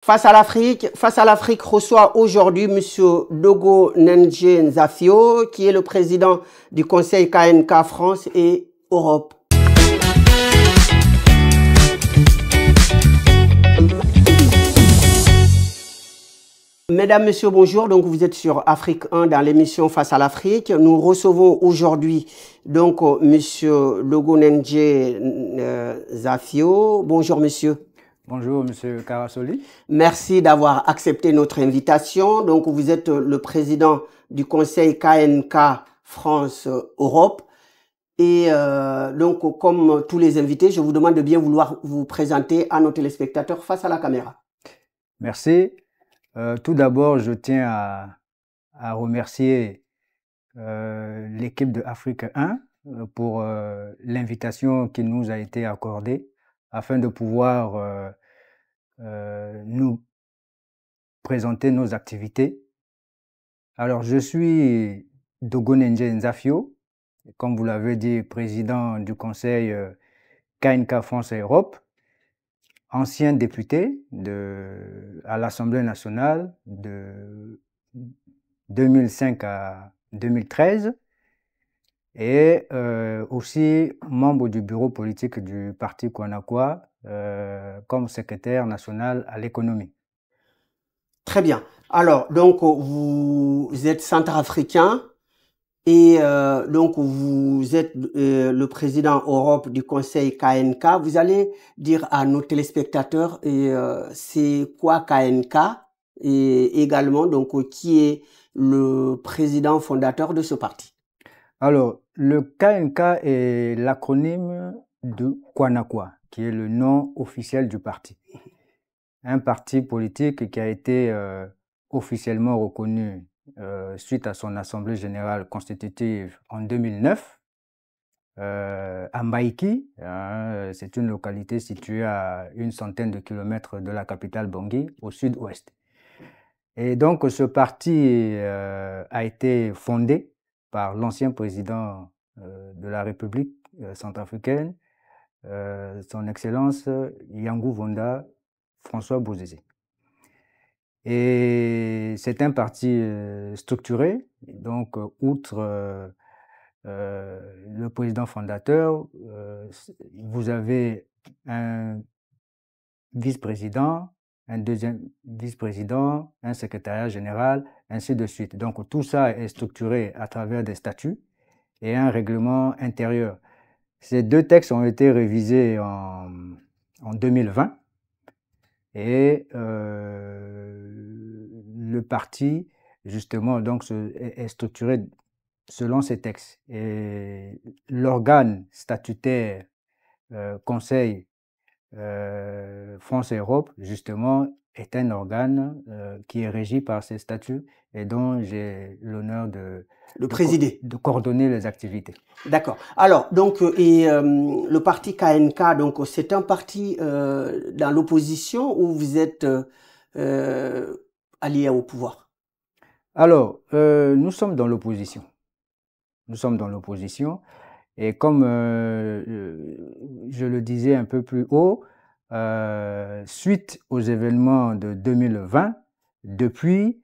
Face à l'Afrique reçoit aujourd'hui M. Dogo Ndje Nzafio, qui est le président du Conseil KNK France et Europe. Mesdames, Messieurs, bonjour. Donc, vous êtes sur Afrique 1 dans l'émission Face à l'Afrique. Nous recevons aujourd'hui donc Monsieur Dogo Ndje Nzafio. Bonjour, monsieur. Bonjour, monsieur Karasoli. Merci d'avoir accepté notre invitation. Donc, vous êtes le président du Conseil KNK France-Europe. Et donc, comme tous les invités, je vous demande de bien vouloir vous présenter à nos téléspectateurs face à la caméra. Merci. Tout d'abord, je tiens à remercier l'équipe de Afrique 1 pour l'invitation qui nous a été accordée afin de pouvoir nous présenter nos activités. Alors, je suis Dogo Ndje Nzafio, comme vous l'avez dit, président du Conseil KNK France et Europe, ancien député à l'Assemblée nationale de 2005 à 2013 et aussi membre du bureau politique du Parti Kwanakwa comme secrétaire national à l'économie. Très bien. Alors, donc, vous êtes centrafricain et donc, vous êtes le président Europe du Conseil KNK. Vous allez dire à nos téléspectateurs c'est quoi KNK et également, donc, qui est le président fondateur de ce parti. Alors, le KNK est l'acronyme de Kwanakwa, qui est le nom officiel du parti. Un parti politique qui a été officiellement reconnu suite à son assemblée générale constitutive en 2009 à Mbaïki. C'est une localité située à une centaine de kilomètres de la capitale Bangui, au sud-ouest. Et donc, ce parti a été fondé par l'ancien président de la République centrafricaine, son Excellence Yangou Vonda François Bozizé. Et c'est un parti structuré, donc outre le président fondateur, vous avez un vice-président, un deuxième vice-président, un secrétariat général, ainsi de suite. Donc tout ça est structuré à travers des statuts et un règlement intérieur. Ces deux textes ont été révisés en 2020 et le parti, justement, donc, est structuré selon ces textes. Et l'organe statutaire Conseil France et Europe, justement, est un organe qui est régi par ces statuts et dont j'ai l'honneur de coordonner les activités. D'accord. Alors, donc, le parti KNK, donc, c'est un parti dans l'opposition ou vous êtes allié au pouvoir? Alors, nous sommes dans l'opposition. Nous sommes dans l'opposition. Et comme je le disais un peu plus haut, suite aux événements de 2020, depuis,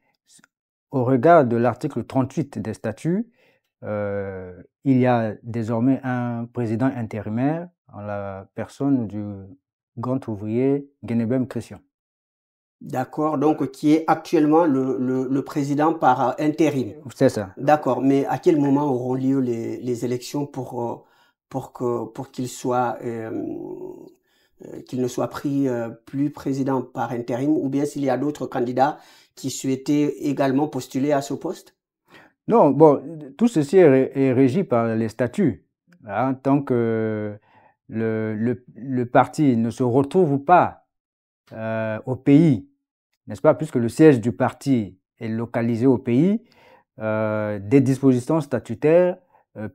au regard de l'article 38 des statuts, il y a désormais un président intérimaire en la personne du grand ouvrier Guénébem Christian. D'accord, donc qui est actuellement le président par intérim. C'est ça. D'accord, mais à quel moment auront lieu les élections pour qu'il ne soit pris plus président par intérim, ou bien s'il y a d'autres candidats qui souhaitaient également postuler à ce poste? Non, bon, tout ceci est régi par les statuts. Hein, tant que le parti ne se retrouve pas au pays, n'est-ce pas, puisque le siège du parti est localisé au pays, des dispositions statutaires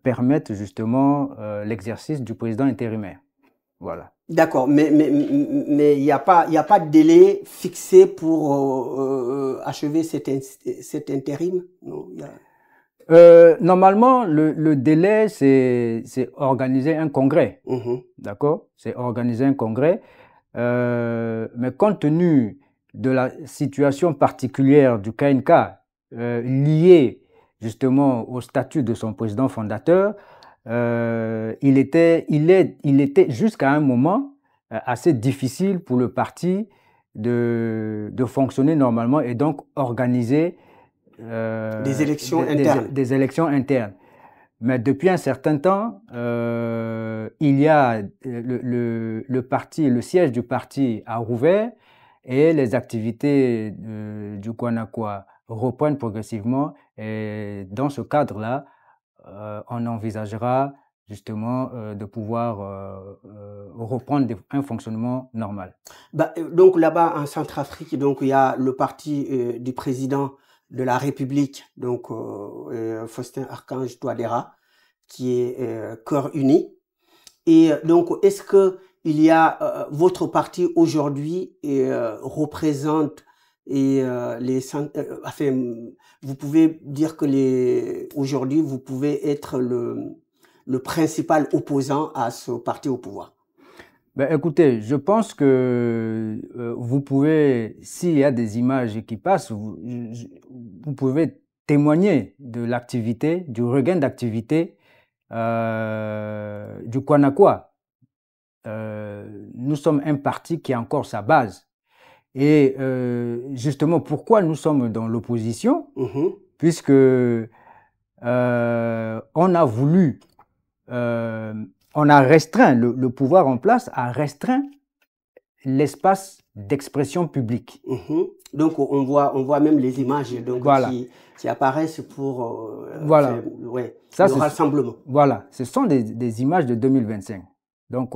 permettent justement l'exercice du président intérimaire. Voilà. D'accord, mais il n'y a pas de délai fixé pour achever cet intérim? Non, normalement, le délai, c'est organiser un congrès. D'accord? C'est organiser un congrès. Mais compte tenu de la situation particulière du KNK liée justement au statut de son président fondateur, il était jusqu'à un moment assez difficile pour le parti de fonctionner normalement et donc organiser des élections internes. Des élections internes. Mais depuis un certain temps, il y a le parti, le siège du parti a rouvert et les activités du Guanacois reprennent progressivement. Et dans ce cadre-là, on envisagera justement de pouvoir reprendre un fonctionnement normal. Donc là-bas en Centrafrique, donc il y a le parti du président de la République, donc Faustin Archange Touadéra, qui est Cœur Uni. Et donc, est-ce que il y a votre parti aujourd'hui représente enfin, vous pouvez dire que aujourd'hui vous pouvez être le principal opposant à ce parti au pouvoir? Écoutez, je pense que vous pouvez, s'il y a des images qui passent, vous pouvez témoigner de l'activité, du regain d'activité du Guanacois. Nous sommes un parti qui a encore sa base. Et justement, pourquoi nous sommes dans l'opposition? Puisque on a voulu... on a restreint, le pouvoir en place a restreint l'espace d'expression publique. Donc on voit même les images donc, voilà. qui apparaissent pour voilà. le rassemblement. Voilà, ce sont des images de 2025, donc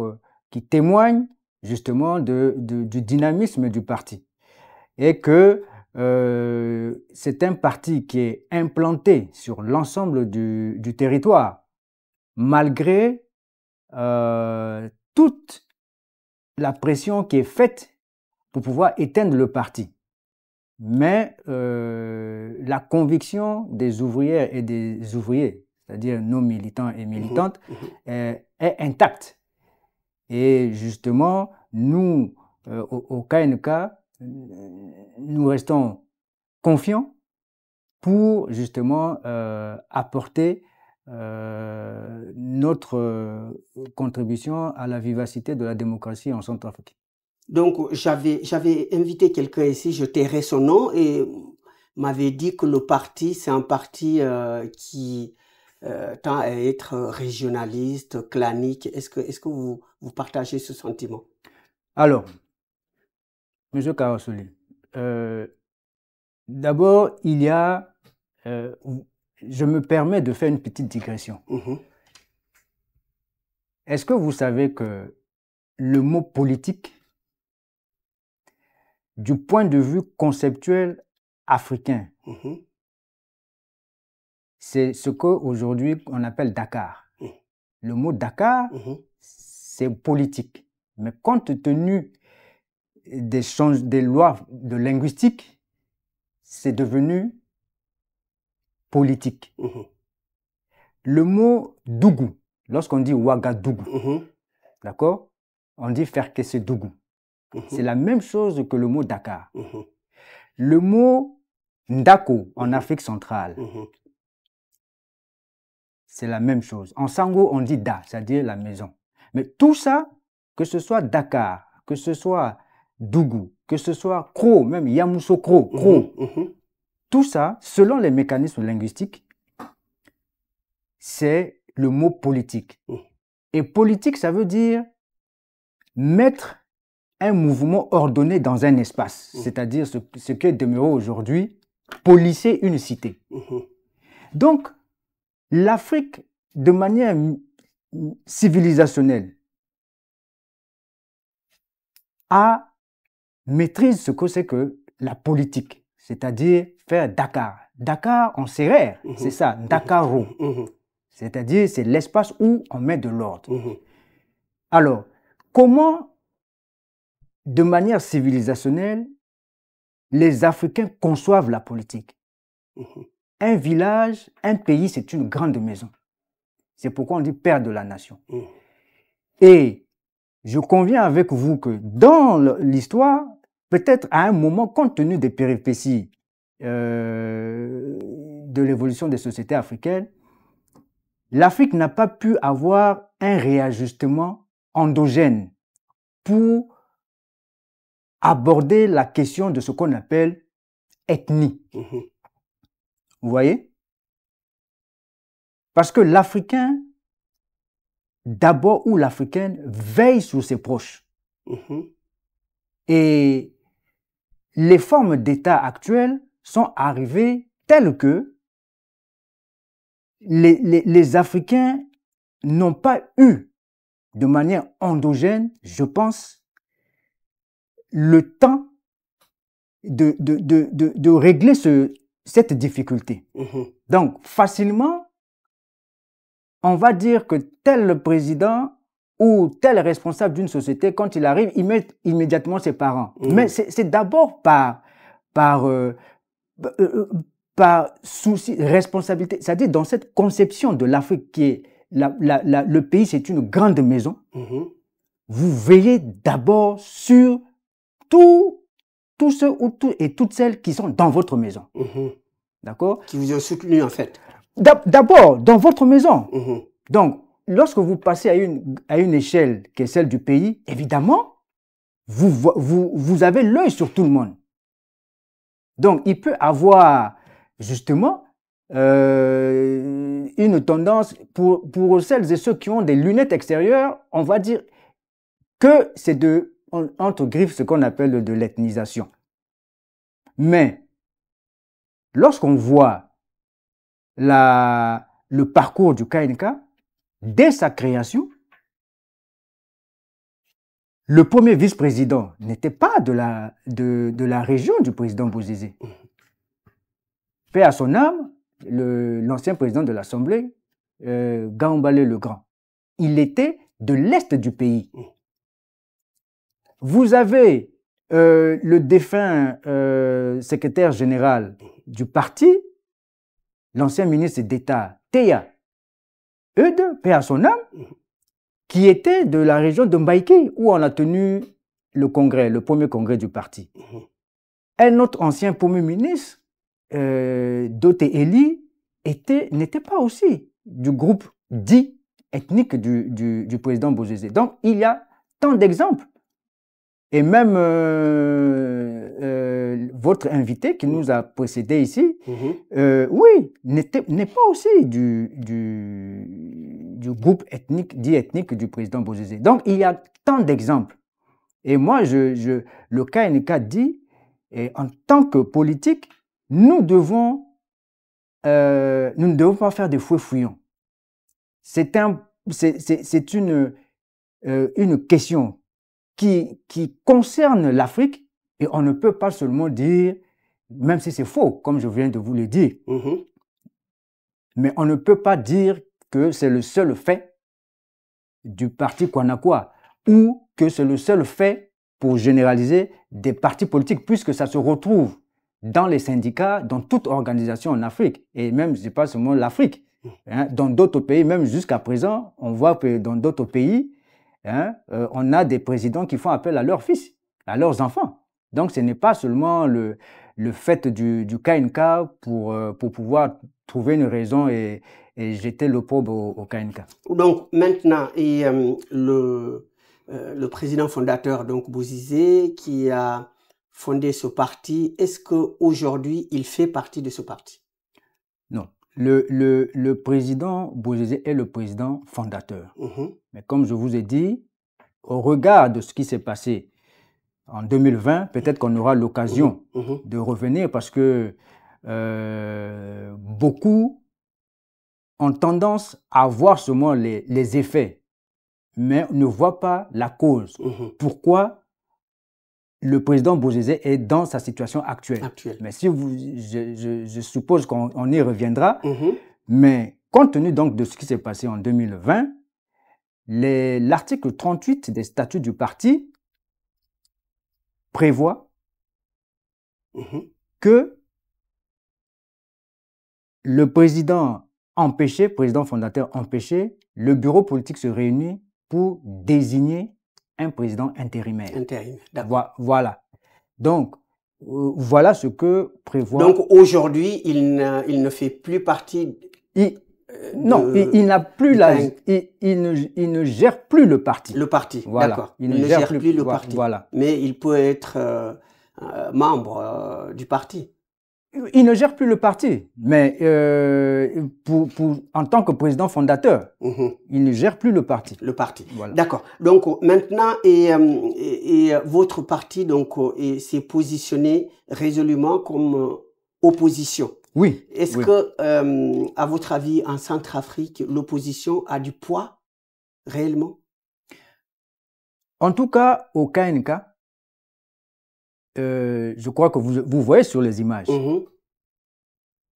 qui témoignent justement du dynamisme du parti. Et que c'est un parti qui est implanté sur l'ensemble du territoire, malgré toute la pression qui est faite pour pouvoir éteindre le parti. Mais la conviction des ouvrières et des ouvriers, c'est-à-dire nos militants et militantes, est intacte. Et justement, nous, au KNK, nous restons confiants pour justement apporter notre contribution à la vivacité de la démocratie en Centrafrique. Donc, j'avais invité quelqu'un ici, je tairai son nom, et m'avait dit que le parti, c'est un parti qui tend à être régionaliste, clanique. Est-ce que vous partagez ce sentiment? Alors, M. Karasouli, d'abord, il y a... je me permets de faire une petite digression. Est-ce que vous savez que le mot politique, du point de vue conceptuel africain, c'est ce qu'aujourd'hui on appelle Dakar. Le mot Dakar, c'est politique. Mais compte tenu des lois de linguistique, c'est devenu politique. Le mot Dougou, lorsqu'on dit Ouagadougou, d'accord, on dit Ferkessédougou. C'est la même chose que le mot Dakar. Le mot Ndako en Afrique centrale, c'est la même chose. En Sango, on dit Da, c'est-à-dire la maison. Mais tout ça, que ce soit Dakar, que ce soit Dougou, que ce soit Kro, même Yamoussoukro, Kro, tout ça, selon les mécanismes linguistiques, c'est le mot politique. Et politique, ça veut dire mettre un mouvement ordonné dans un espace, c'est-à-dire ce qu'est demeuré aujourd'hui, policer une cité. Donc, l'Afrique, de manière civilisationnelle, maîtrise ce que c'est que la politique, c'est-à-dire faire Dakar. Dakar en sérère, c'est ça, Dakaro. C'est-à-dire, c'est l'espace où on met de l'ordre. Alors, comment, de manière civilisationnelle, les Africains conçoivent la politique? Un village, un pays, c'est une grande maison. C'est pourquoi on dit père de la nation. Et je conviens avec vous que dans l'histoire, peut-être à un moment, compte tenu des péripéties de l'évolution des sociétés africaines, l'Afrique n'a pas pu avoir un réajustement endogène pour aborder la question de ce qu'on appelle ethnie. Vous voyez? Parce que l'Africain, d'abord, ou l'Africaine, veille sur ses proches. Et les formes d'État actuelles sont arrivées telles que les Africains n'ont pas eu, de manière endogène, je pense, le temps de régler cette difficulté. Donc, facilement, on va dire que tel président ou tel responsable d'une société, quand il arrive, il met immédiatement ses parents. Mais c'est d'abord par souci, responsabilité. C'est-à-dire dans cette conception de l'Afrique qui est le pays, c'est une grande maison. Vous veillez d'abord sur tous ceux et toutes celles qui sont dans votre maison. D'accord? Qui vous ont soutenu en fait. D'abord, dans votre maison. Donc, lorsque vous passez à une échelle qui est celle du pays, évidemment, vous avez l'œil sur tout le monde. Donc, il peut avoir justement une tendance pour celles et ceux qui ont des lunettes extérieures, on va dire que c'est entre griffes ce qu'on appelle de l'ethnisation. Mais lorsqu'on voit le parcours du KNK, dès sa création, le premier vice-président n'était pas de la région du président Bozizé. Paix à son âme, l'ancien président de l'Assemblée, Gambale le Grand. Il était de l'Est du pays. Vous avez le défunt secrétaire général du parti, l'ancien ministre d'État, Teya Eude, paix à son âme, qui était de la région de Mbaïki, où on a tenu le premier congrès du parti. Un autre ancien premier ministre, Dote Eli, n'était pas aussi du groupe dit ethnique du président Bozizé. Donc, il y a tant d'exemples. Et même votre invité qui nous a précédé ici, oui, n'est pas aussi du groupe dit ethnique du président Bozizé. Donc, il y a tant d'exemples. Et moi, le KNK dit, et en tant que politique, nous ne devons pas faire des fouets fouillons. C'est une question qui concerne l'Afrique, et on ne peut pas seulement dire, même si c'est faux, comme je viens de vous le dire, mais on ne peut pas dire que c'est le seul fait du parti Kwanakwa, ou que c'est le seul fait pour généraliser des partis politiques, puisque ça se retrouve dans les syndicats, dans toute organisation en Afrique, et même, c'est pas seulement l'Afrique, hein, dans d'autres pays, même jusqu'à présent, on voit que dans d'autres pays, on a des présidents qui font appel à leurs fils, à leurs enfants. Donc, ce n'est pas seulement le fait du KNK pour pouvoir trouver une raison et jeter l'opprobre au KNK. Donc, maintenant, le président fondateur, donc Bozizé, qui a fondé ce parti, est-ce qu'aujourd'hui, il fait partie de ce parti? Non. Le président Bozizé est le président fondateur. Mais comme je vous ai dit, au regard de ce qui s'est passé en 2020, peut-être qu'on aura l'occasion de revenir parce que beaucoup ont tendance à voir seulement les effets, mais ne voient pas la cause. Pourquoi le président Bozizé est dans sa situation actuelle. Mais si je suppose qu'on y reviendra, mais compte tenu donc de ce qui s'est passé en 2020, l'article 38 des statuts du parti prévoit que le président fondateur empêché, le bureau politique se réunit pour désigner un président intérimaire. D'accord. Voilà. Donc, voilà ce que prévoit... Donc, aujourd'hui, il ne fait plus partie... Non, il n'a plus il ne gère plus le parti. Le parti, voilà. D'accord. Il ne gère plus le parti. Voilà. Mais il peut être membre du parti. Il ne gère plus le parti, mais en tant que président fondateur, il ne gère plus le parti. Le parti, voilà. D'accord. Donc maintenant, votre parti donc s'est positionné résolument comme opposition. Oui. Est-ce que, à votre avis, en Centrafrique, l'opposition a du poids réellement? En tout cas, au KNK, je crois que vous voyez sur les images.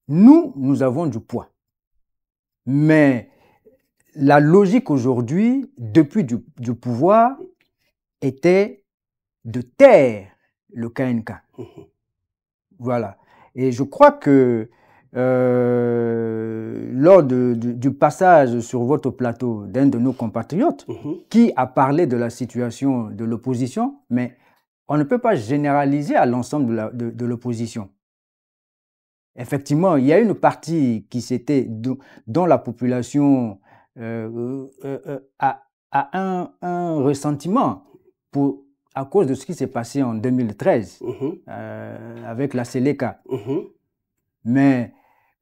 Nous avons du poids. Mais la logique aujourd'hui, depuis du pouvoir, était de taire le KNK. Voilà. Et je crois que lors du passage sur votre plateau d'un de nos compatriotes, qui a parlé de la situation de l'opposition, mais on ne peut pas généraliser à l'ensemble de l'opposition. Effectivement, il y a une partie qui dont la population a un ressentiment à cause de ce qui s'est passé en 2013 avec la Seleka. Mais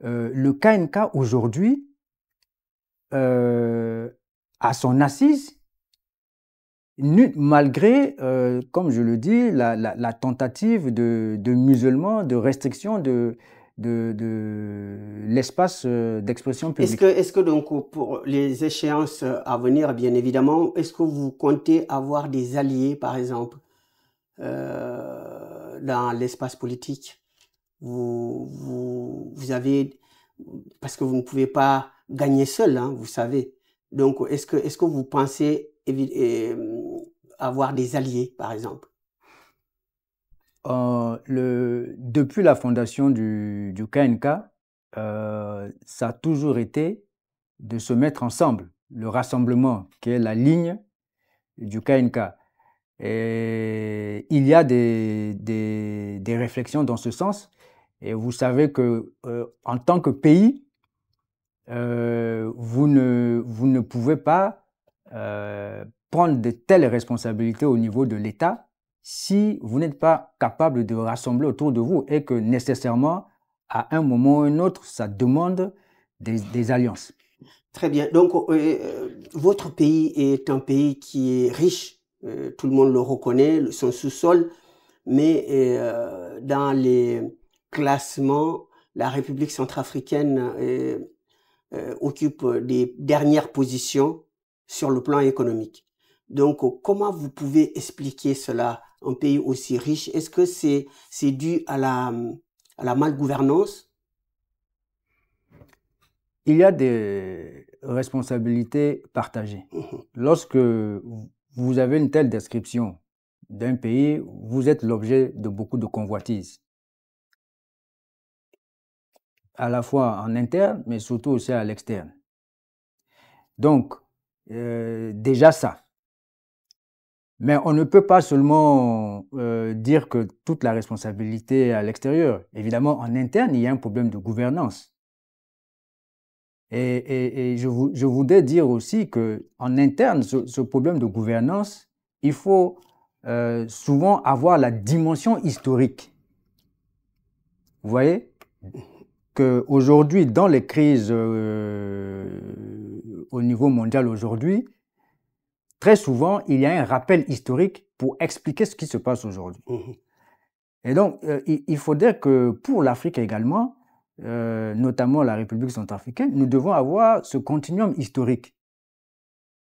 le KNK aujourd'hui, à son assise, malgré, comme je le dis, la tentative de musulmans, de restriction de l'espace d'expression publique. Est-ce que donc pour les échéances à venir, bien évidemment, est-ce que vous comptez avoir des alliés, par exemple, dans l'espace politique? Vous avez, parce que vous ne pouvez pas gagner seul, hein, vous savez. Donc, est-ce que vous pensez avoir des alliés, par exemple? Depuis la fondation du KNK, ça a toujours été de se mettre ensemble, le rassemblement qui est la ligne du KNK. Et il y a des réflexions dans ce sens. Et vous savez que en tant que pays, vous ne pouvez pas prendre de telles responsabilités au niveau de l'État si vous n'êtes pas capable de rassembler autour de vous et que nécessairement, à un moment ou un autre, ça demande des alliances. Très bien. Donc, votre pays est un pays qui est riche, tout le monde le reconnaît, son sous-sol, mais dans les classements, la République centrafricaine occupe des dernières positions sur le plan économique. Donc, comment vous pouvez expliquer cela, un pays aussi riche? Est-ce que c'est dû à la malgouvernance? Il y a des responsabilités partagées. Lorsque vous avez une telle description d'un pays, vous êtes l'objet de beaucoup de convoitises. À la fois en interne, mais surtout aussi à l'externe. Donc, déjà ça. Mais on ne peut pas seulement dire que toute la responsabilité est à l'extérieur. Évidemment, en interne, il y a un problème de gouvernance. Et je voudrais dire aussi qu'en interne, ce problème de gouvernance, il faut souvent avoir la dimension historique. Vous voyez qu'aujourd'hui, dans les crises au niveau mondial aujourd'hui, très souvent, il y a un rappel historique pour expliquer ce qui se passe aujourd'hui. Et donc, il faudrait que pour l'Afrique également, notamment la République centrafricaine, nous devons avoir ce continuum historique.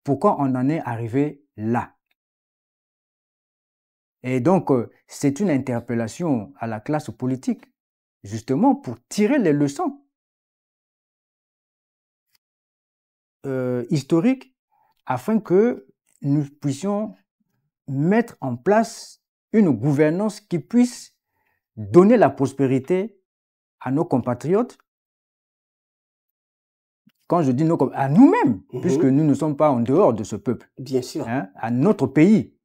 Pourquoi on en est arrivé là? Et donc, c'est une interpellation à la classe politique, justement pour tirer les leçons historiques afin que nous puissions mettre en place une gouvernance qui puisse donner la prospérité à nos compatriotes. Quand je dis à nous-mêmes, puisque nous ne sommes pas en dehors de ce peuple. Bien sûr. Hein, à notre pays.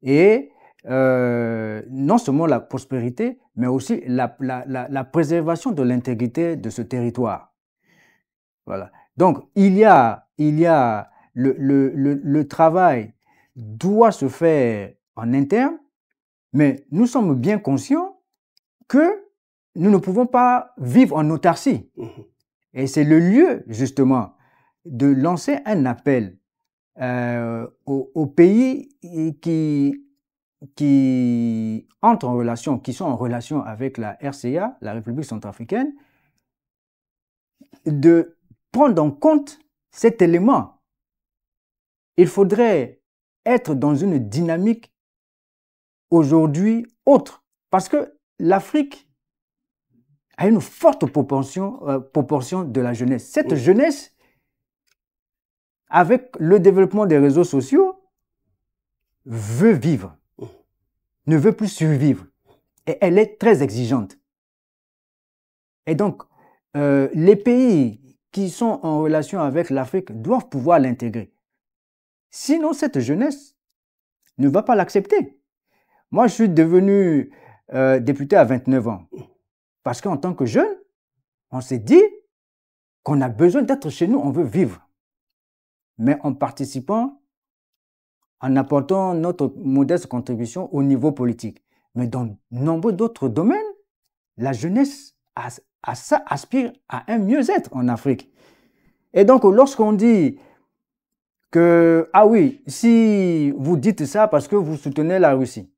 Et non seulement la prospérité, mais aussi la préservation de l'intégrité de ce territoire. Voilà. Donc, il y a le travail doit se faire en interne, mais nous sommes bien conscients que nous ne pouvons pas vivre en autarcie. Et c'est le lieu, justement, de lancer un appel aux pays qui entrent en relation, qui sont en relation avec la RCA, la République centrafricaine, de prendre en compte cet élément. Il faudrait être dans une dynamique aujourd'hui autre, parce que l'Afrique a une forte proportion de la jeunesse. Cette jeunesse, avec le développement des réseaux sociaux, veut vivre, ne veut plus survivre. Et elle est très exigeante. Et donc, les pays qui sont en relation avec l'Afrique doivent pouvoir l'intégrer. Sinon, cette jeunesse ne va pas l'accepter. Moi, je suis devenu député à 29 ans. Parce qu'en tant que jeune, on s'est dit qu'on a besoin d'être chez nous, on veut vivre. Mais en participant, en apportant notre modeste contribution au niveau politique. Mais dans nombreux d'autres domaines, la jeunesse aspire à un mieux-être en Afrique. Et donc, lorsqu'on dit que, ah oui, si vous dites ça parce que vous soutenez la Russie,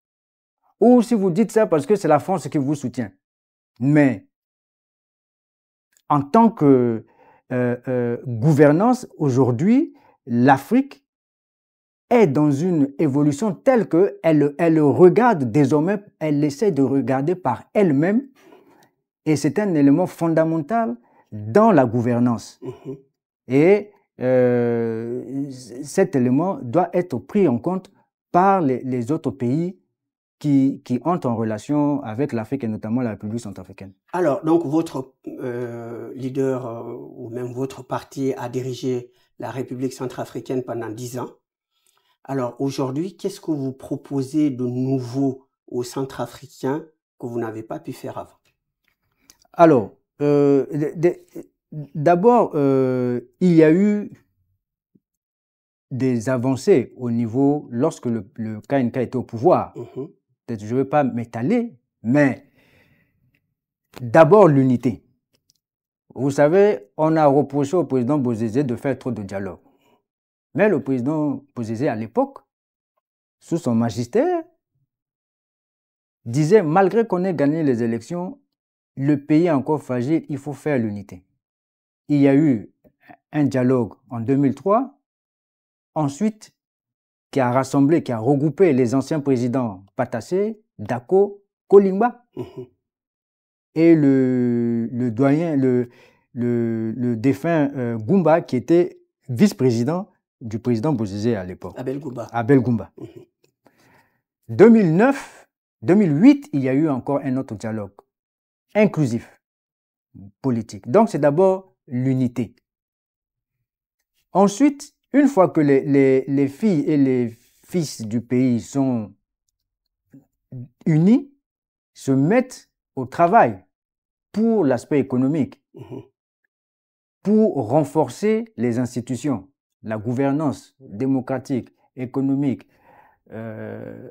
ou si vous dites ça parce que c'est la France qui vous soutient, mais en tant que gouvernance, aujourd'hui, l'Afrique est dans une évolution telle qu'elle regarde désormais, elle essaie de regarder par elle-même, et c'est un élément fondamental dans la gouvernance. Et cet élément doit être pris en compte par les autres pays qui entrent en relation avec l'Afrique et notamment la République centrafricaine. Alors, donc votre leader ou même votre parti a dirigé la République centrafricaine pendant 10 ans. Alors aujourd'hui, qu'est-ce que vous proposez de nouveau aux Centrafricains que vous n'avez pas pu faire avant? Alors, d'abord, il y a eu des avancées au niveau, lorsque le KNK était au pouvoir. Peut-être je ne vais pas m'étaler, mais d'abord l'unité. Vous savez, on a reproché au président Bozizé de faire trop de dialogue. Mais le président Bozizé, à l'époque, sous son magistère, disait, malgré qu'on ait gagné les élections, le pays est encore fragile, il faut faire l'unité. Il y a eu un dialogue en 2003, ensuite, qui a rassemblé, qui a regroupé les anciens présidents Patassé, Dako, Kolimba, et le doyen, le défunt Goumba, qui était vice-président du président Bozizé à l'époque. Abel Goumba. Abel Goumba. 2008, il y a eu encore un autre dialogue inclusif, politique. Donc, c'est d'abord l'unité. Ensuite, une fois que les filles et les fils du pays sont unis, se mettent au travail pour l'aspect économique, pour renforcer les institutions, la gouvernance démocratique, économique,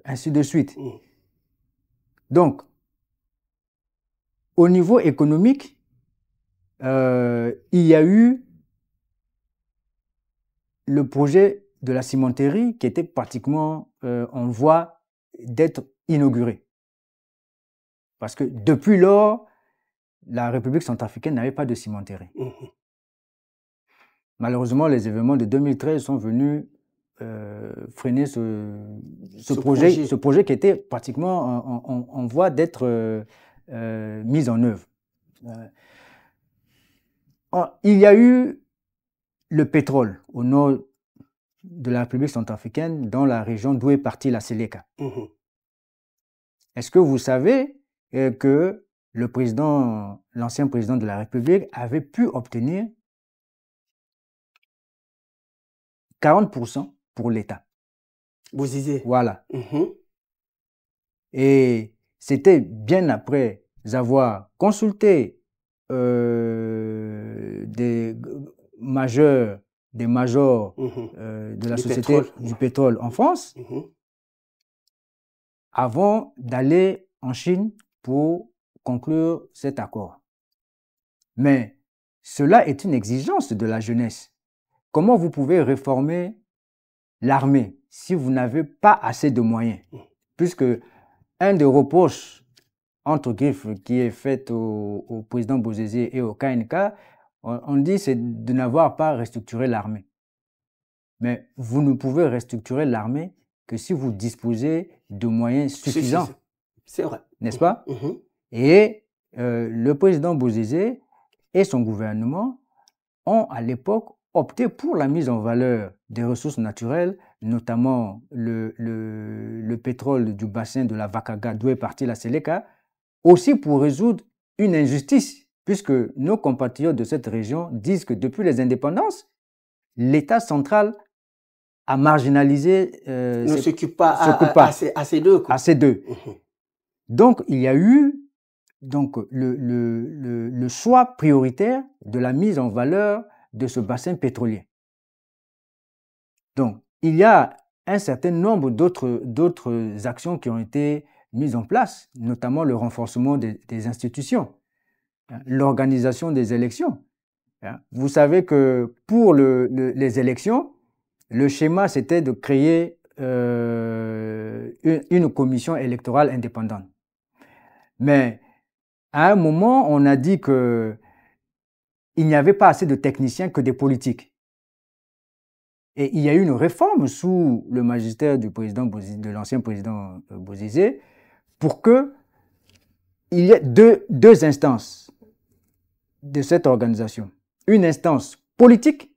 ainsi de suite. Donc, au niveau économique, il y a eu le projet de la cimenterie qui était pratiquement en voie d'être inauguré. Parce que depuis lors, la République centrafricaine n'avait pas de cimenterie. Malheureusement, les événements de 2013 sont venus freiner ce projet qui était pratiquement en voie d'être mis en œuvre. Il y a eu le pétrole au nord de la République centrafricaine, dans la région d'où est partie la Séléka. Est-ce que vous savez que l'ancien président de la République avait pu obtenir 40% pour l'État? Bozizé. Voilà. Et c'était bien après avoir consulté des majors de la Du société pétrole. du pétrole en France avant d'aller en Chine pour conclure cet accord. Mais cela est une exigence de la jeunesse. Comment vous pouvez réformer l'armée si vous n'avez pas assez de moyens? Puisque un des reproches, entre griffes, qui est fait au président Bozizé et au KNK, on dit c'est de n'avoir pas restructuré l'armée. Mais vous ne pouvez restructurer l'armée que si vous disposez de moyens suffisants. C'est vrai. N'est-ce pas? Et le président Bozizé et son gouvernement ont à l'époque opté pour la mise en valeur des ressources naturelles, notamment le pétrole du bassin de la Vakaga, d'où est partie la Séléka, aussi pour résoudre une injustice, puisque nos compatriotes de cette région disent que depuis les indépendances, l'État central a marginalisé... ne s'occupe pas à ces deux. À ces deux. Donc, il y a eu le choix prioritaire de la mise en valeur de ce bassin pétrolier. Donc, il y a un certain nombre d'autres actions qui ont été mises en place, notamment le renforcement des institutions, l'organisation des élections. Vous savez que pour les élections, le schéma, c'était de créer une commission électorale indépendante. Mais à un moment, on a dit qu'il n'y avait pas assez de techniciens que des politiques. Et il y a eu une réforme sous le magistère de l'ancien président Bozizé pour qu'il y ait deux instances de cette organisation. Une instance politique,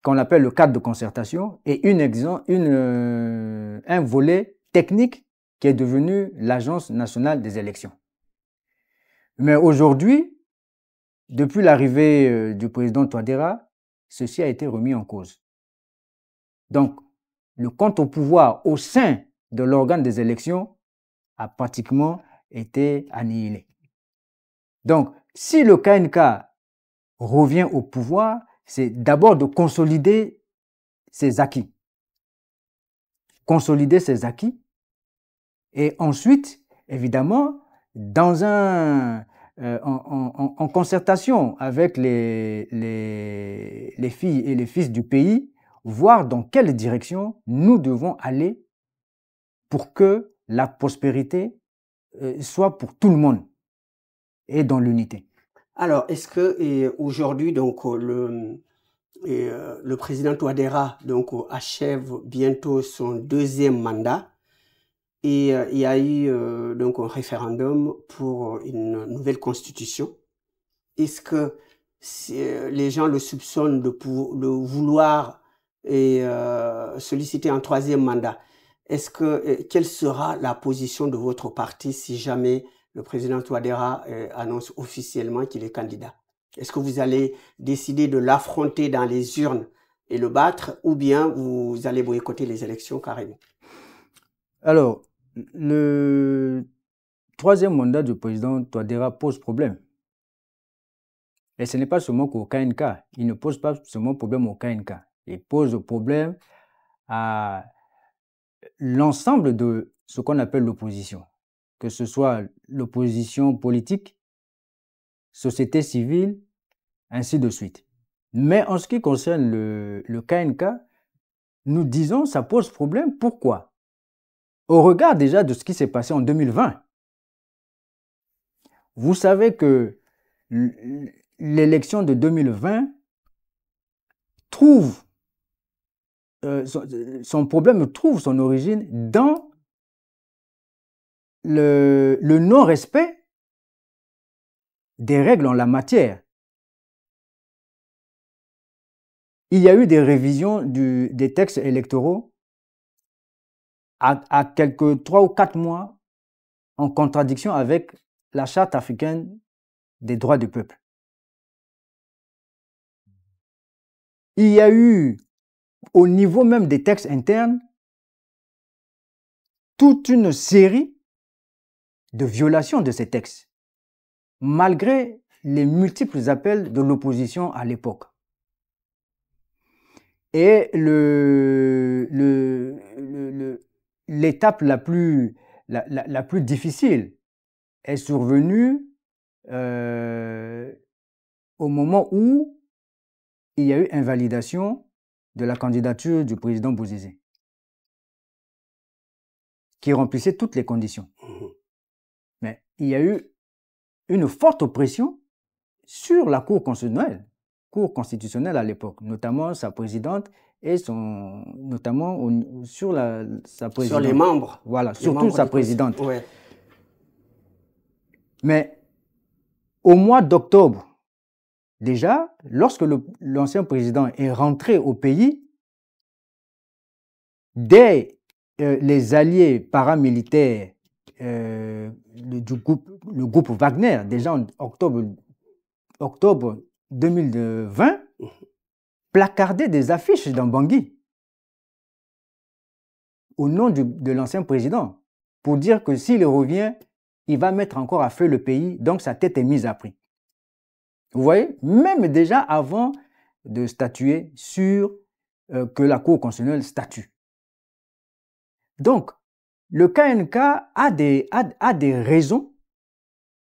qu'on appelle le cadre de concertation, et un volet technique qui est devenu l'Agence nationale des élections. Mais aujourd'hui, depuis l'arrivée du président Touadéra, ceci a été remis en cause. Donc, le compte au pouvoir au sein de l'organe des élections a pratiquement été annihilé. Donc, si le KNK revient au pouvoir, c'est d'abord de consolider ses acquis. Consolider ses acquis. Et ensuite, évidemment, en concertation avec les filles et les fils du pays, voir dans quelle direction nous devons aller pour que la prospérité soit pour tout le monde et dans l'unité. Alors, est-ce que aujourd'hui, donc le président Touadéra donc achève bientôt son 2e mandat et il y a eu donc un référendum pour une nouvelle constitution. Est-ce que les gens le soupçonnent de vouloir solliciter un 3e mandat? Quelle sera la position de votre parti si jamais le président Touadéra annonce officiellement qu'il est candidat? Est-ce que vous allez décider de l'affronter dans les urnes et le battre, ou bien vous allez boycotter les élections carrément? Alors, le 3e mandat du président Touadéra pose problème. Et ce n'est pas seulement qu'au KNK. Il ne pose pas seulement problème au KNK. Il pose problème à l'ensemble de ce qu'on appelle l'opposition, que ce soit l'opposition politique, société civile, ainsi de suite. Mais en ce qui concerne le KNK, nous disons que ça pose problème. Pourquoi? Au regard déjà de ce qui s'est passé en 2020, vous savez que l'élection de 2020 trouve son problème trouve son origine dans le non-respect des règles en la matière. Il y a eu des révisions des textes électoraux à quelques 3 ou 4 mois en contradiction avec la Charte africaine des droits du peuple. Il y a eu, au niveau même des textes internes, toute une série de violations de ces textes, malgré les multiples appels de l'opposition à l'époque. Et l'étape la plus difficile est survenue au moment où il y a eu invalidation de la candidature du président Bozizé, qui remplissait toutes les conditions. Mais il y a eu une forte pression sur la Cour constitutionnelle à l'époque, notamment sa présidente et sur sa présidente. Sur les membres. Voilà, surtout sa présidente. Ouais. Mais au mois d'octobre, déjà, lorsque l'ancien président est rentré au pays, dès les alliés paramilitaires le groupe Wagner, déjà en octobre 2020, placardaient des affiches dans Bangui au nom de l'ancien président pour dire que s'il revient, il va mettre encore à feu le pays, donc sa tête est mise à prix. Vous voyez, même déjà avant de statuer sur que la Cour constitutionnelle statue. Donc, le KNK a des raisons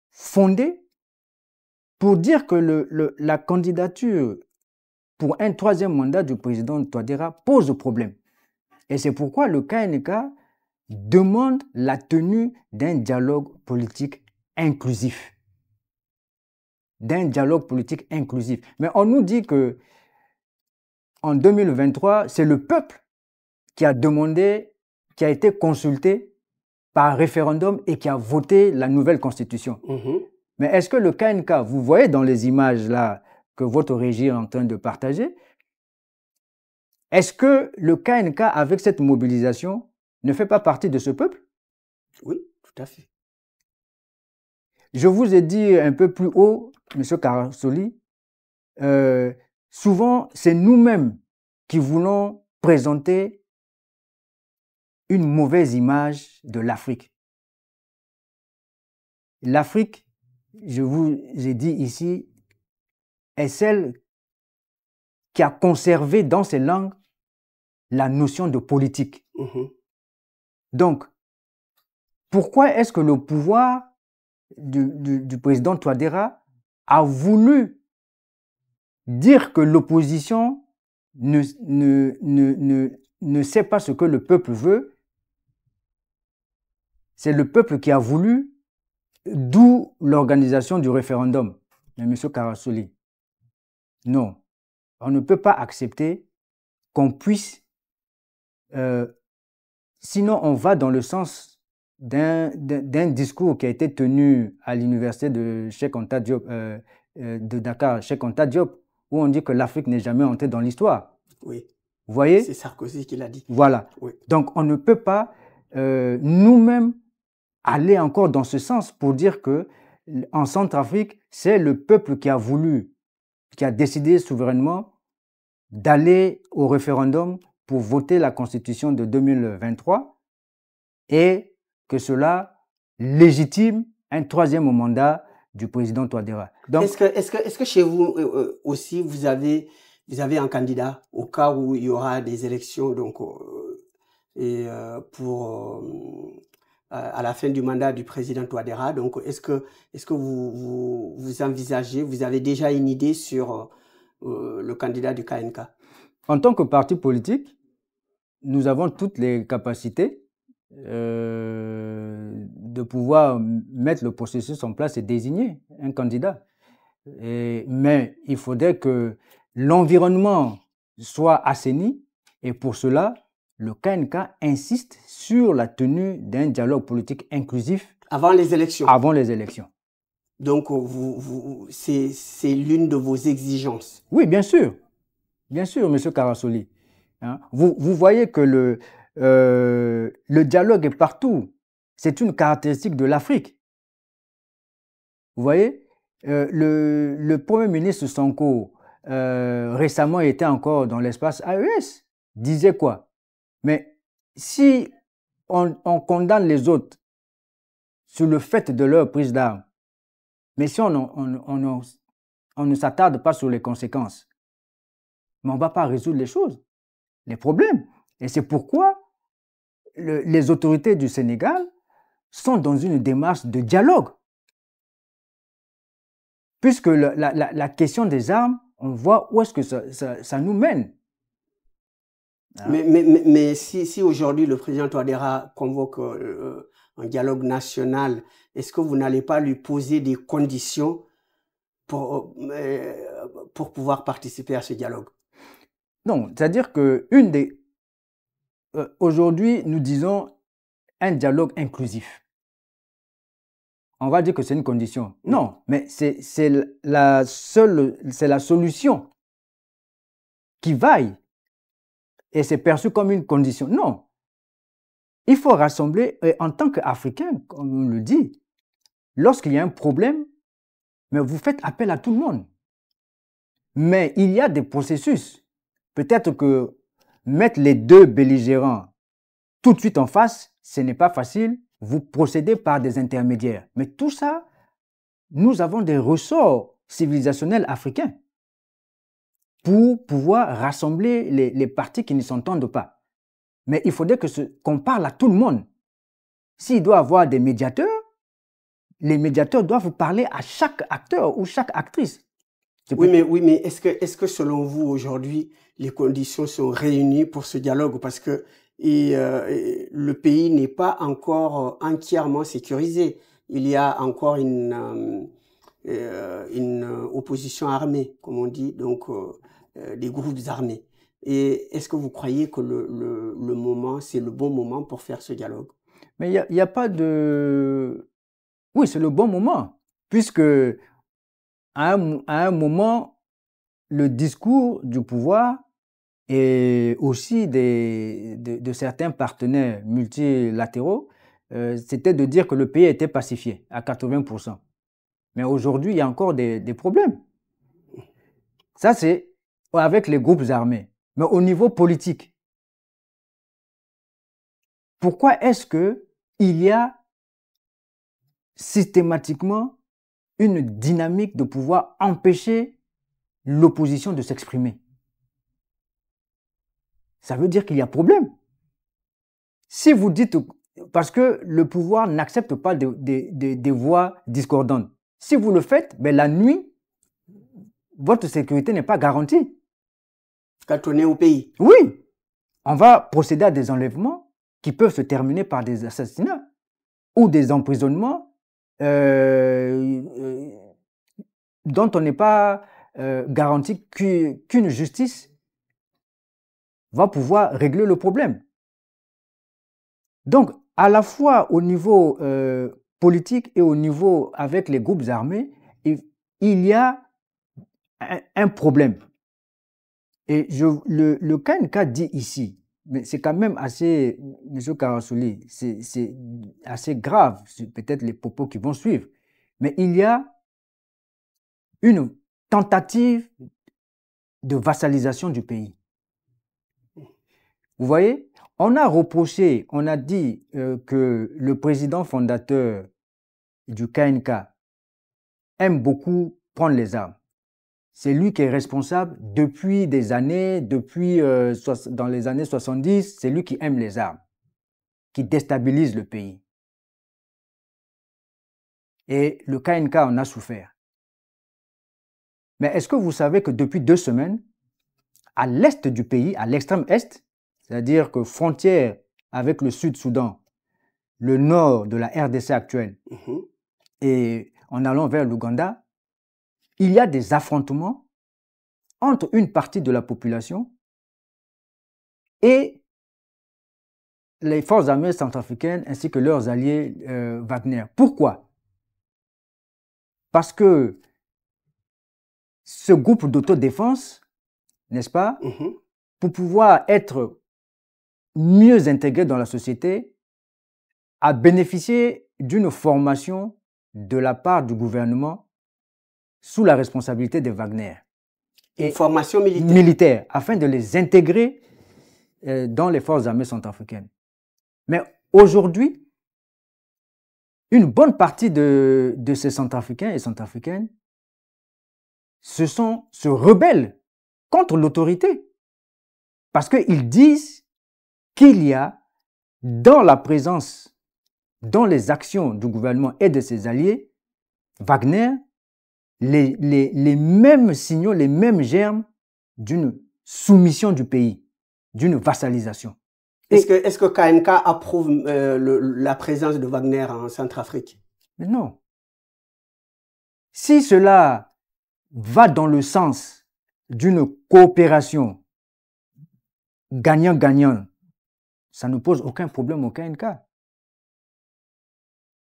fondées pour dire que la candidature pour un troisième mandat du président Touadéra pose problème. Et c'est pourquoi le KNK demande la tenue d'un dialogue politique inclusif. Mais on nous dit que en 2023, c'est le peuple qui a demandé, qui a été consulté par référendum et qui a voté la nouvelle constitution. Mais est-ce que le KNK, vous voyez dans les images là que votre régie est en train de partager, est-ce que le KNK, avec cette mobilisation, ne fait pas partie de ce peuple? Oui, tout à fait. Je vous ai dit un peu plus haut, M. Karasoli, souvent c'est nous-mêmes qui voulons présenter une mauvaise image de l'Afrique. L'Afrique, je vous ai dit ici, est celle qui a conservé dans ses langues la notion de politique. Donc, pourquoi est-ce que le pouvoir du président Touadéra a voulu dire que l'opposition ne sait pas ce que le peuple veut? C'est le peuple qui a voulu, d'où l'organisation du référendum. Mais M. Karasoli, non, on ne peut pas accepter qu'on puisse, sinon on va dans le sens d'un discours qui a été tenu à l'université de Cheikh Anta Diop, de Dakar, Cheikh Anta Diop, où on dit que l'Afrique n'est jamais entrée dans l'histoire. Oui. Vous voyez? C'est Sarkozy qui l'a dit. Voilà. Oui. Donc on ne peut pas nous-mêmes aller encore dans ce sens pour dire que en Centrafrique, c'est le peuple qui a voulu, qui a décidé souverainement d'aller au référendum pour voter la Constitution de 2023 et que cela légitime un troisième mandat du président Touadéra. Donc, est-ce que chez vous aussi vous avez un candidat au cas où il y aura des élections donc à la fin du mandat du président Touadéra? Donc est-ce que vous envisagez, vous avez déjà une idée sur le candidat du KNK? En tant que parti politique, nous avons toutes les capacités de pouvoir mettre le processus en place et désigner un candidat. Mais il faudrait que l'environnement soit assaini et pour cela, le KNK insiste sur la tenue d'un dialogue politique inclusif. Avant les élections. Avant les élections. Donc, c'est l'une de vos exigences. Oui, bien sûr. Bien sûr, M. Karasoli. Hein? Vous voyez que le dialogue est partout. C'est une caractéristique de l'Afrique. Vous voyez, le Premier ministre Sonko, récemment, était encore dans l'espace AES. Disait quoi? Mais si on condamne les autres sur le fait de leur prise d'armes, mais si on ne s'attarde pas sur les conséquences, mais on ne va pas résoudre les choses, les problèmes. Et c'est pourquoi les autorités du Sénégal sont dans une démarche de dialogue. Puisque la question des armes, on voit où est-ce que ça nous mène. Hein? Mais si aujourd'hui le président Touadéra convoque un dialogue national, est-ce que vous n'allez pas lui poser des conditions pour pouvoir participer à ce dialogue? Non, c'est-à-dire que aujourd'hui, nous disons un dialogue inclusif. On va dire que c'est une condition. Non, mais c'est la solution qui vaille. Et c'est perçu comme une condition. Non. Il faut rassembler, et en tant qu'Africain, comme on le dit, lorsqu'il y a un problème, mais vous faites appel à tout le monde. Mais il y a des processus. Peut-être que mettre les deux belligérants tout de suite en face, ce n'est pas facile. Vous procédez par des intermédiaires. Mais tout ça, nous avons des ressorts civilisationnels africains pour pouvoir rassembler les partis qui ne s'entendent pas. Mais il faudrait qu'on parle à tout le monde. S'il doit y avoir des médiateurs, les médiateurs doivent parler à chaque acteur ou chaque actrice. Oui, mais est-ce que selon vous, aujourd'hui, les conditions sont réunies pour ce dialogue? Parce que le pays n'est pas encore entièrement sécurisé. Il y a encore une opposition armée, comme on dit, donc des groupes armés. Et est-ce que vous croyez que le moment, c'est le bon moment pour faire ce dialogue? Mais il n'y a pas de... Oui, c'est le bon moment, puisque à un moment, le discours du pouvoir et aussi de certains partenaires multilatéraux, c'était de dire que le pays était pacifié à 80%. Mais aujourd'hui, il y a encore des problèmes. Ça, c'est avec les groupes armés. Mais au niveau politique, pourquoi est-ce qu'il y a systématiquement une dynamique de pouvoir empêcher l'opposition de s'exprimer? Ça veut dire qu'il y a problème. Si vous dites, parce que le pouvoir n'accepte pas des voix discordantes. Si vous le faites, ben la nuit, votre sécurité n'est pas garantie. Cantonné au pays. Oui, on va procéder à des enlèvements qui peuvent se terminer par des assassinats ou des emprisonnements dont on n'est pas garanti qu'une justice va pouvoir régler le problème. Donc, à la fois au niveau politique et au niveau avec les groupes armés, il y a un problème. Et le KNK dit ici, mais c'est quand même assez, M. Karasouli, c'est assez grave, peut-être les propos qui vont suivre, mais il y a une tentative de vassalisation du pays. Vous voyez, on a reproché, on a dit que le président fondateur du KNK aime beaucoup prendre les armes. C'est lui qui est responsable depuis des années, dans les années 70, c'est lui qui aime les armes, qui déstabilise le pays. Et le KNK en a souffert. Mais est-ce que vous savez que depuis 2 semaines, à l'est du pays, à l'extrême est, c'est-à-dire que frontière avec le Sud-Soudan, le nord de la RDC actuelle, et en allant vers l'Ouganda, il y a des affrontements entre une partie de la population et les forces armées centrafricaines ainsi que leurs alliés Wagner. Pourquoi? Parce que ce groupe d'autodéfense, n'est-ce pas, pour pouvoir être mieux intégré dans la société, a bénéficié d'une formation de la part du gouvernement sous la responsabilité de Wagner. Une formation militaire. Militaire, afin de les intégrer dans les forces armées centrafricaines. Mais aujourd'hui, une bonne partie de ces Centrafricains et Centrafricaines se rebellent contre l'autorité. Parce qu'ils disent qu'il y a dans la présence, dans les actions du gouvernement et de ses alliés, Wagner, les mêmes signaux, les mêmes germes d'une soumission du pays, d'une vassalisation. Est-ce que KNK approuve la présence de Wagner en Centrafrique? Mais non. Si cela va dans le sens d'une coopération gagnant-gagnant, ça ne pose aucun problème au KNK.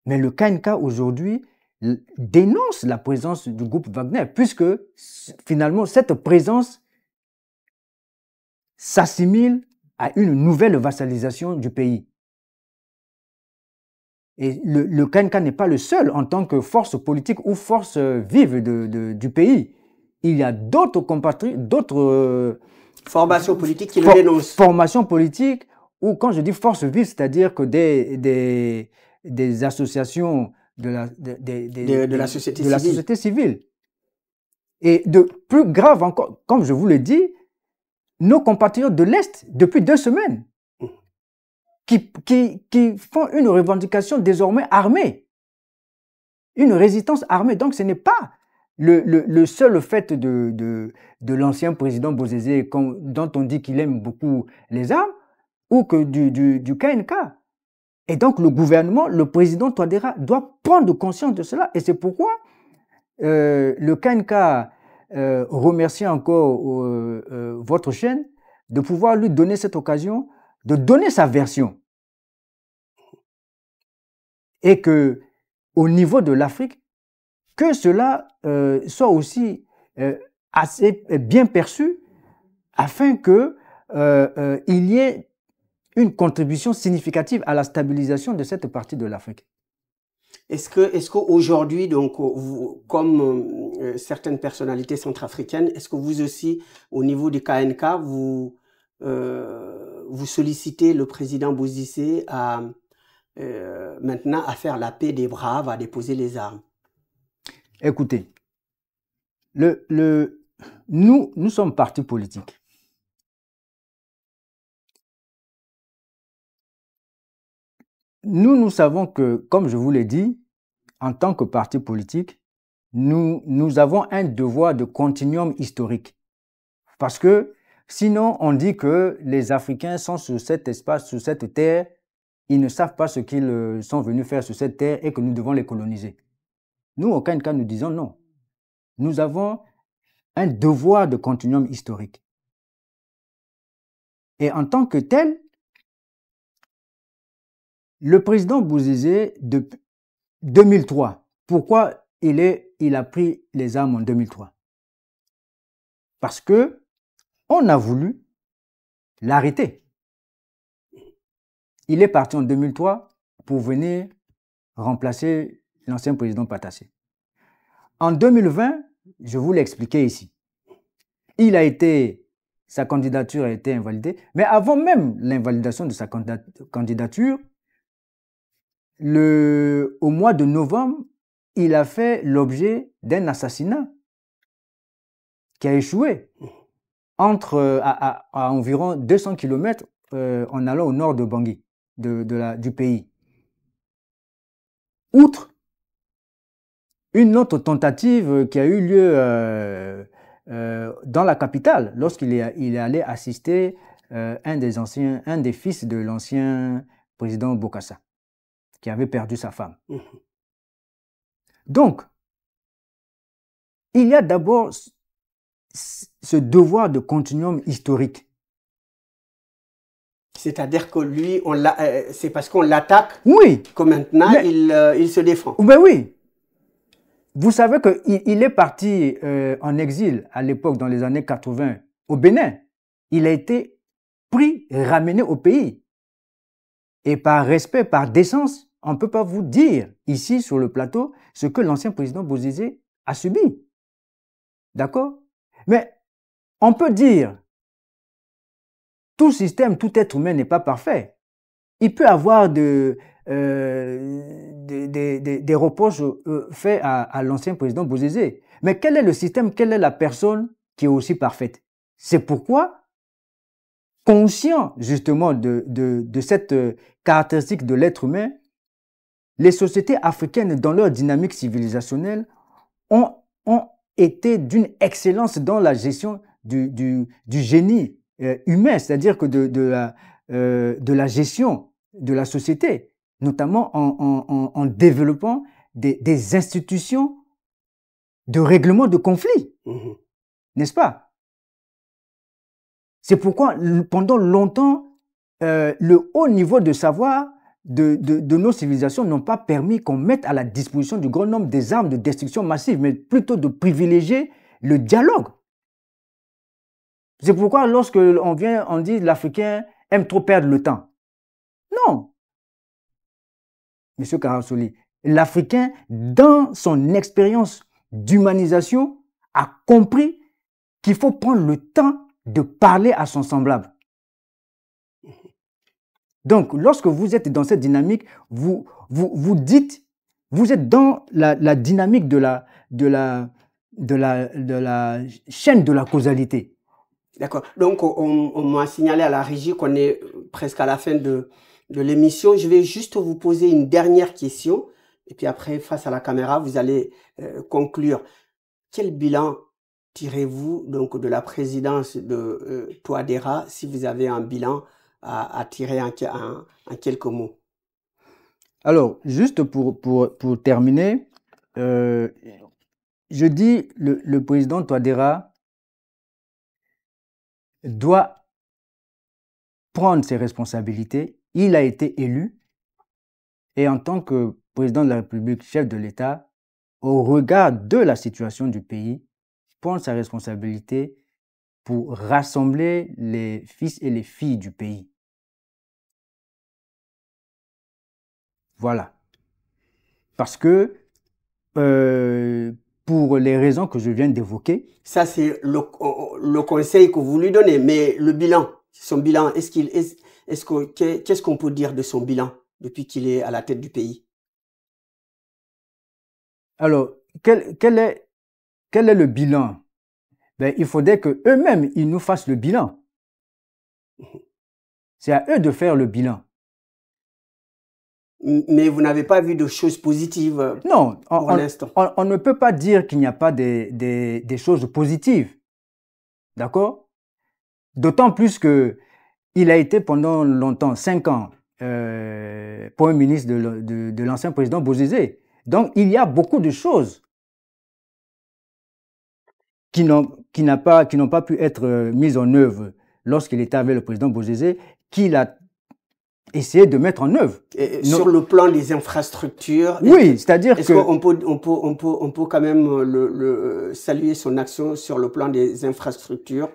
Mais le KNK aujourd'hui dénonce la présence du groupe Wagner, puisque finalement cette présence s'assimile à une nouvelle vassalisation du pays. Et le KNK n'est pas le seul en tant que force politique ou force vive du pays. Il y a d'autres compatriotes, d'autres formations politiques qui le dénoncent. Formations politiques, ou quand je dis force vive, c'est-à-dire que des associations de la société civile. Et de plus grave encore, comme je vous l'ai dit, nos compatriotes de l'Est, depuis 2 semaines, qui font une revendication désormais armée, une résistance armée. Donc ce n'est pas le seul fait de l'ancien président Bozizé, dont on dit qu'il aime beaucoup les armes, ou que du KNK. Et donc le gouvernement, le président Touadéra doit prendre conscience de cela. Et c'est pourquoi le KNK remercie encore votre chaîne de pouvoir lui donner cette occasion de donner sa version. Et que au niveau de l'Afrique, que cela soit aussi assez bien perçu afin que il y ait une contribution significative à la stabilisation de cette partie de l'Afrique. Est-ce qu'aujourd'hui, donc, comme certaines personnalités centrafricaines, est-ce que vous aussi, au niveau du KNK, vous sollicitez le président Bozizé maintenant à faire la paix des braves, à déposer les armes? Écoutez, nous sommes partis politiques. Nous savons que, comme je vous l'ai dit, en tant que parti politique, nous avons un devoir de continuum historique. Parce que sinon, on dit que les Africains sont sur cet espace, sur cette terre, ils ne savent pas ce qu'ils sont venus faire sur cette terre et que nous devons les coloniser. Nous, au KNK, nous disons non. Nous avons un devoir de continuum historique. Et en tant que tel, le président Bozizé, depuis 2003, pourquoi il a pris les armes en 2003? Parce que on a voulu l'arrêter. Il est parti en 2003 pour venir remplacer l'ancien président Patassé. En 2020, je vous l'ai expliqué ici, sa candidature a été invalidée, mais avant même l'invalidation de sa candidature, au mois de novembre, il a fait l'objet d'un assassinat qui a échoué à environ 200 km en allant au nord de Bangui, du pays. Outre une autre tentative qui a eu lieu dans la capitale, lorsqu'il est allé assister un des fils de l'ancien président Bokassa, qui avait perdu sa femme. Donc, il y a d'abord ce devoir de continuum historique. C'est-à-dire que lui, c'est parce qu'on l'attaque que maintenant il se défend. Ben oui. Vous savez qu'il est parti en exil à l'époque, dans les années 80, au Bénin. Il a été pris, ramené au pays. Et par respect, par décence, on ne peut pas vous dire ici sur le plateau ce que l'ancien président Bozizé a subi. D'accord? Mais on peut dire tout système, tout être humain n'est pas parfait. il peut avoir des reproches faits à l'ancien président Bozizé. Mais quel est le système, quelle est la personne qui est aussi parfaite? C'est pourquoi, conscient justement de cette caractéristique de l'être humain, les sociétés africaines, dans leur dynamique civilisationnelle, ont été d'une excellence dans la gestion du génie humain, c'est-à-dire que de la gestion de la société, notamment en développant des institutions de règlement de conflits, n'est-ce pas? C'est pourquoi, pendant longtemps, le haut niveau de savoir de nos civilisations n'ont pas permis qu'on mette à la disposition du grand nombre des armes de destruction massive, mais plutôt de privilégier le dialogue. C'est pourquoi lorsque on dit l'Africain aime trop perdre le temps. Non, Monsieur Karansoli, l'Africain, dans son expérience d'humanisation, a compris qu'il faut prendre le temps de parler à son semblable. Donc, lorsque vous êtes dans cette dynamique, vous dites, vous êtes dans la dynamique de la chaîne de la causalité. D'accord. Donc, on m'a signalé à la régie qu'on est presque à la fin de l'émission. Je vais juste vous poser une dernière question. Et puis après, face à la caméra, vous allez conclure. Quel bilan tirez-vous donc de la présidence de Touadéra, si vous avez un bilan à tirer en quelques mots? Alors, juste pour terminer, je dis le président Touadéra doit prendre ses responsabilités. Il a été élu et en tant que président de la République, chef de l'État, au regard de la situation du pays, prendre sa responsabilité pour rassembler les fils et les filles du pays. Voilà. Parce que, pour les raisons que je viens d'évoquer... Ça, c'est le conseil que vous lui donnez, mais le bilan, son bilan, qu'est-ce qu'on peut dire de son bilan depuis qu'il est à la tête du pays? Alors, quel est le bilan? Ben, il faudrait qu'eux-mêmes, ils nous fassent le bilan. C'est à eux de faire le bilan. Mais vous n'avez pas vu de choses positives? Non, on ne peut pas dire qu'il n'y a pas des choses positives. D'accord? D'autant plus qu'il a été pendant longtemps, 5 ans, Premier ministre de l'ancien président Bozizé. Donc, il y a beaucoup de choses qui n'ont pas pu être mises en œuvre lorsqu'il était avec le président Bozizé, qu'il a essayé de mettre en œuvre. Sur le plan des infrastructures. Oui, c'est-à-dire que... Est-ce qu'on peut quand même saluer son action sur le plan des infrastructures?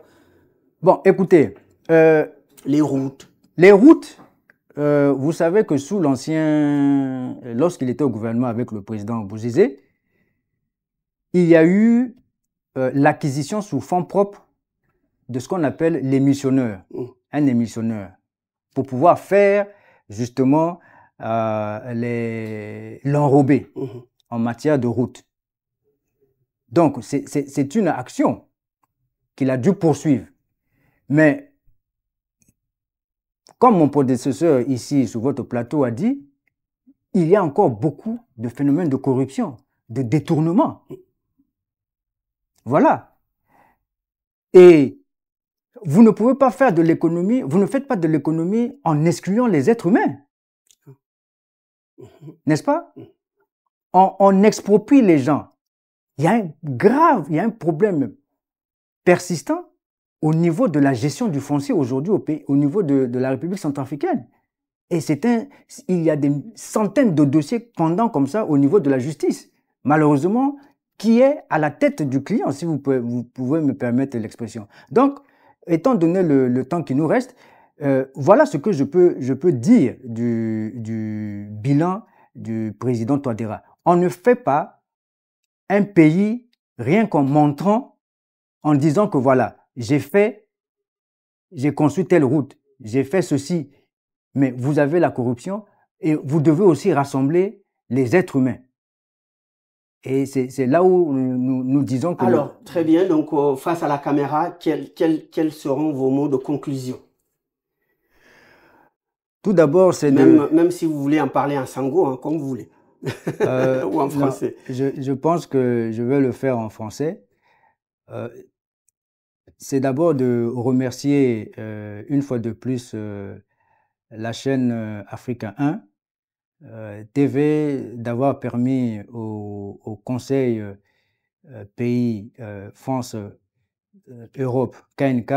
Bon, écoutez... les routes. Les routes, vous savez que sous l'ancien... Lorsqu'il était au gouvernement avec le président Bozizé, il y a eu l'acquisition sous fonds propres de ce qu'on appelle l'émissionneur. Un émissionneur. Pour pouvoir faire justement l'enrobé en matière de route. Donc, c'est une action qu'il a dû poursuivre. Mais, comme mon prédécesseur ici sur votre plateau a dit, il y a encore beaucoup de phénomènes de corruption, de détournement. Voilà. Et vous ne pouvez pas faire de l'économie, vous ne faites pas de l'économie en excluant les êtres humains. N'est-ce pas? On exproprie les gens. Il y a un problème persistant au niveau de la gestion du foncier aujourd'hui au niveau de la République centrafricaine. Et il y a des centaines de dossiers pendants comme ça au niveau de la justice. Malheureusement, qui est à la tête du client, si vous pouvez me permettre l'expression. Donc, étant donné le temps qui nous reste, voilà ce que je peux dire du bilan du président Touadéra. On ne fait pas un pays rien qu'en montrant, en disant que voilà, j'ai construit telle route, j'ai fait ceci. mais vous avez la corruption et vous devez aussi rassembler les êtres humains. Et c'est là où nous disons que... Alors, très bien. Donc, face à la caméra, quels seront vos mots de conclusion? Tout d'abord, c'est Même si vous voulez en parler en sango, hein, comme vous voulez. Ou en français. Non, je pense que je vais le faire en français. C'est d'abord de remercier une fois de plus la chaîne Africa 1 TV d'avoir permis au Conseil pays France Europe KNK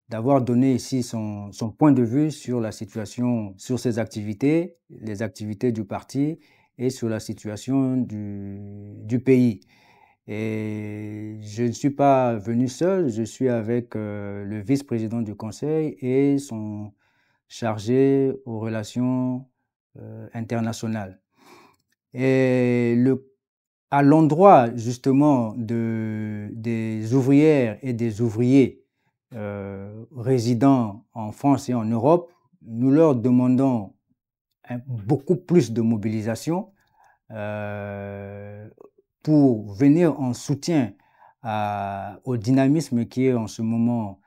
d'avoir donné ici son point de vue sur la situation, sur ses activités, les activités du parti et sur la situation du pays. Et je ne suis pas venu seul, je suis avec le vice-président du conseil et son chargé aux relations internationales. Et à l'endroit justement des ouvrières et des ouvriers résidant en France et en Europe, nous leur demandons beaucoup plus de mobilisation pour venir en soutien au dynamisme qui est en ce moment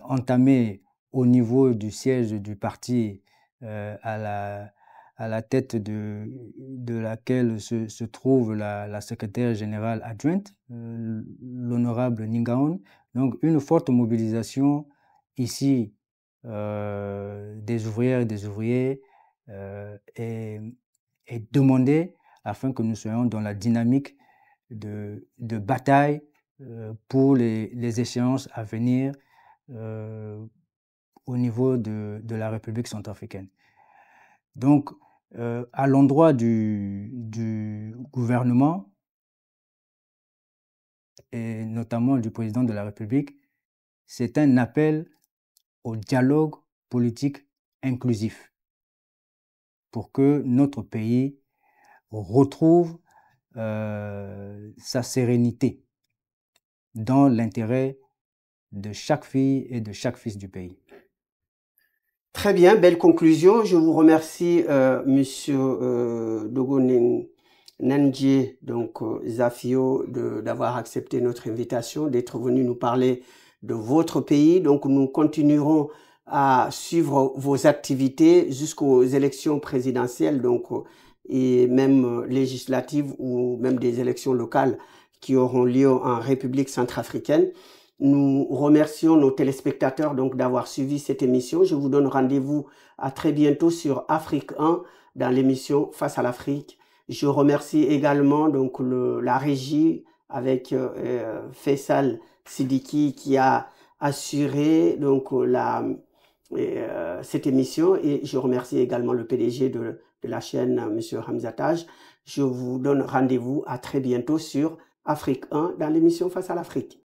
entamé au niveau du siège du parti à la tête de laquelle se trouve la secrétaire générale adjointe, l'honorable Ningaon. Donc une forte mobilisation ici des ouvrières et des ouvriers est demandée afin que nous soyons dans la dynamique de bataille pour les échéances à venir au niveau de la République centrafricaine. Donc, à l'endroit du gouvernement et notamment du président de la République, c'est un appel au dialogue politique inclusif pour que notre pays retrouve sa sérénité dans l'intérêt de chaque fille et de chaque fils du pays. Très bien, belle conclusion. Je vous remercie, Monsieur Dogo Nandje, donc Zafio, d'avoir accepté notre invitation, d'être venu nous parler de votre pays. Donc nous continuerons à suivre vos activités jusqu'aux élections présidentielles, donc et même législatives ou même des élections locales qui auront lieu en République centrafricaine. Nous remercions nos téléspectateurs donc d'avoir suivi cette émission. Je vous donne rendez-vous à très bientôt sur Afrique 1 dans l'émission Face à l'Afrique. Je remercie également donc la régie avec Faisal Sidiki qui a assuré donc cette émission, et je remercie également le PDG de la chaîne, Monsieur Hamza Taj. Je vous donne rendez-vous à très bientôt sur Afrique 1 dans l'émission Face à l'Afrique.